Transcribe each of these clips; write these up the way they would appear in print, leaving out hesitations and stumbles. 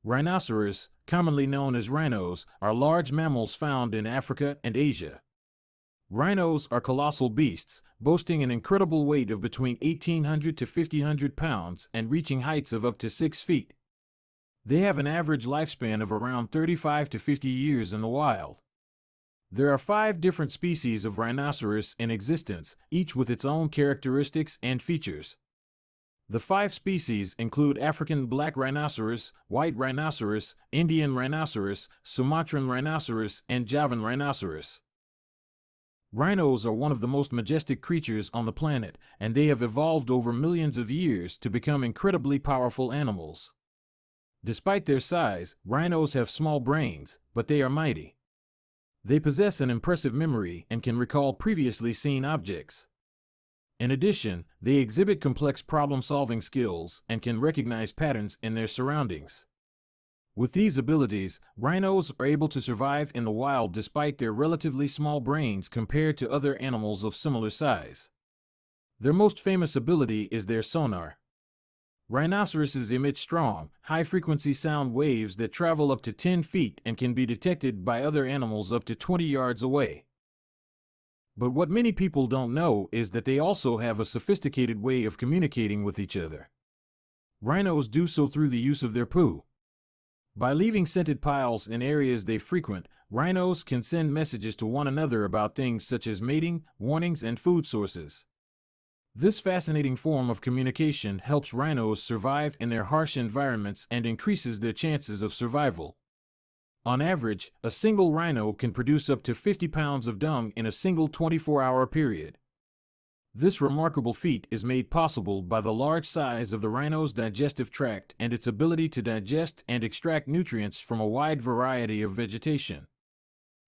Rhinoceros, commonly known as rhinos, are large mammals found in Africa and Asia. Rhinos are colossal beasts, boasting an incredible weight of between 1,800 to 1,500 pounds and reaching heights of up to 6 feet. They have an average lifespan of around 35 to 50 years in the wild. There are 5 different species of rhinoceros in existence, each with its own characteristics and features. The 5 species include African black rhinoceros, white rhinoceros, Indian rhinoceros, Sumatran rhinoceros, and Javan rhinoceros. Rhinos are one of the most majestic creatures on the planet, and they have evolved over millions of years to become incredibly powerful animals. Despite their size, rhinos have small brains, but they are mighty. They possess an impressive memory and can recall previously seen objects. In addition, they exhibit complex problem-solving skills and can recognize patterns in their surroundings. With these abilities, rhinos are able to survive in the wild despite their relatively small brains compared to other animals of similar size. Their most famous ability is their sonar. Rhinoceroses emit strong, high-frequency sound waves that travel up to 10 feet and can be detected by other animals up to 20 yards away. But what many people don't know is that they also have a sophisticated way of communicating with each other. Rhinos do so through the use of their poo. By leaving scented piles in areas they frequent, rhinos can send messages to one another about things such as mating, warnings, and food sources. This fascinating form of communication helps rhinos survive in their harsh environments and increases their chances of survival. On average, a single rhino can produce up to 50 pounds of dung in a single 24-hour period. This remarkable feat is made possible by the large size of the rhino's digestive tract and its ability to digest and extract nutrients from a wide variety of vegetation.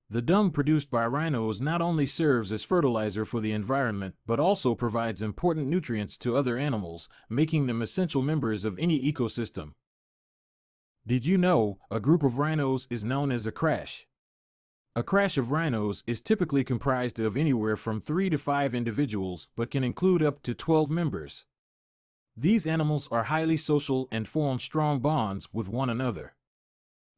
The dung produced by rhinos not only serves as fertilizer for the environment but also provides important nutrients to other animals, making them essential members of any ecosystem. Did you know a group of rhinos is known as a crash? A crash of rhinos is typically comprised of anywhere from 3 to 5 individuals but can include up to 12 members. These animals are highly social and form strong bonds with one another.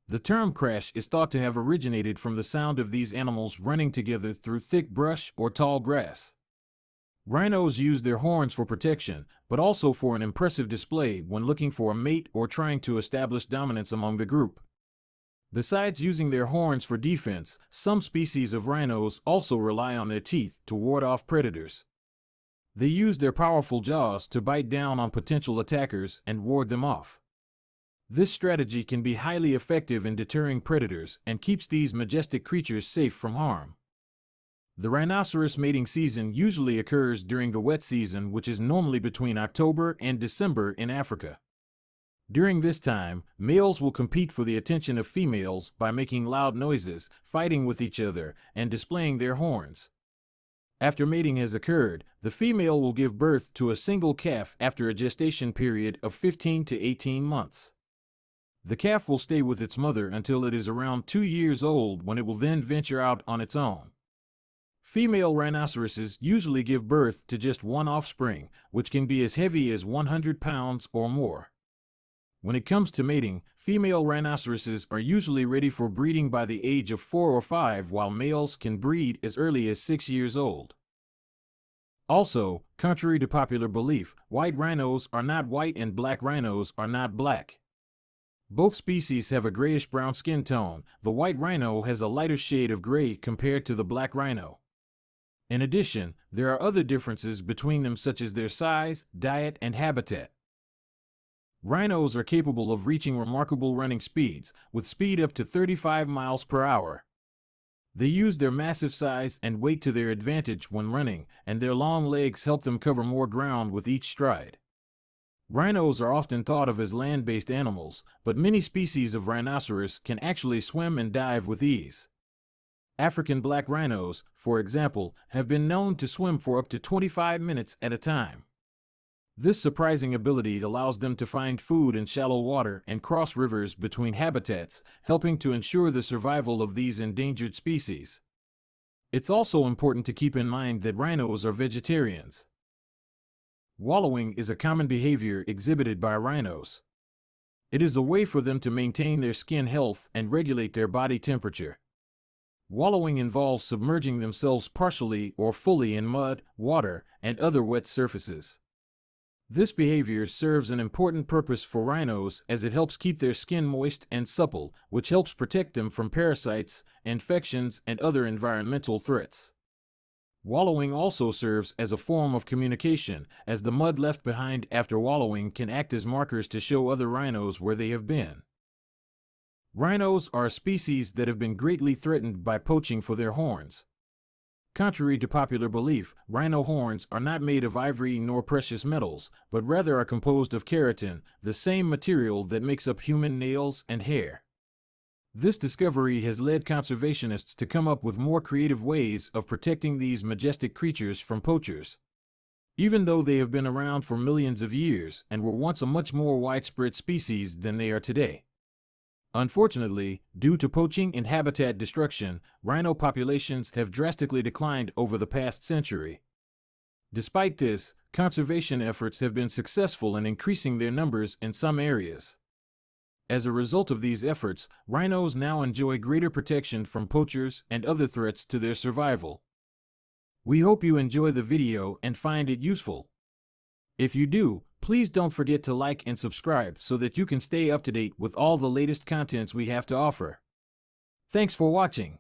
The term crash is thought to have originated from the sound of these animals running together through thick brush or tall grass. Rhinos use their horns for protection, but also for an impressive display when looking for a mate or trying to establish dominance among the group. Besides using their horns for defense, some species of rhinos also rely on their teeth to ward off predators. They use their powerful jaws to bite down on potential attackers and ward them off. This strategy can be highly effective in deterring predators and keeps these majestic creatures safe from harm. The rhinoceros mating season usually occurs during the wet season, which is normally between October and December in Africa. During this time, males will compete for the attention of females by making loud noises, fighting with each other, and displaying their horns. After mating has occurred, the female will give birth to a single calf after a gestation period of 15 to 18 months. The calf will stay with its mother until it is around 2 years old, when it will then venture out on its own. Female rhinoceroses usually give birth to just one offspring, which can be as heavy as 100 pounds or more. When it comes to mating, female rhinoceroses are usually ready for breeding by the age of 4 or 5, while males can breed as early as 6 years old. Also, contrary to popular belief, white rhinos are not white and black rhinos are not black. Both species have a grayish-brown skin tone. The white rhino has a lighter shade of gray compared to the black rhino. In addition, there are other differences between them, such as their size, diet, and habitat. Rhinos are capable of reaching remarkable running speeds, with speed up to 35 miles per hour. They use their massive size and weight to their advantage when running, and their long legs help them cover more ground with each stride. Rhinos are often thought of as land-based animals, but many species of rhinoceros can actually swim and dive with ease. African black rhinos, for example, have been known to swim for up to 25 minutes at a time. This surprising ability allows them to find food in shallow water and cross rivers between habitats, helping to ensure the survival of these endangered species. It's also important to keep in mind that rhinos are vegetarians. Wallowing is a common behavior exhibited by rhinos. It is a way for them to maintain their skin health and regulate their body temperature. Wallowing involves submerging themselves partially or fully in mud, water, and other wet surfaces. This behavior serves an important purpose for rhinos as it helps keep their skin moist and supple, which helps protect them from parasites, infections, and other environmental threats. Wallowing also serves as a form of communication, as the mud left behind after wallowing can act as markers to show other rhinos where they have been. Rhinos are a species that have been greatly threatened by poaching for their horns. Contrary to popular belief, rhino horns are not made of ivory nor precious metals, but rather are composed of keratin, the same material that makes up human nails and hair. This discovery has led conservationists to come up with more creative ways of protecting these majestic creatures from poachers. Even though they have been around for millions of years and were once a much more widespread species than they are today. Unfortunately, due to poaching and habitat destruction, rhino populations have drastically declined over the past century. Despite this, conservation efforts have been successful in increasing their numbers in some areas. As a result of these efforts, rhinos now enjoy greater protection from poachers and other threats to their survival. We hope you enjoy the video and find it useful. If you do, please don't forget to like and subscribe so that you can stay up to date with all the latest contents we have to offer. Thanks for watching.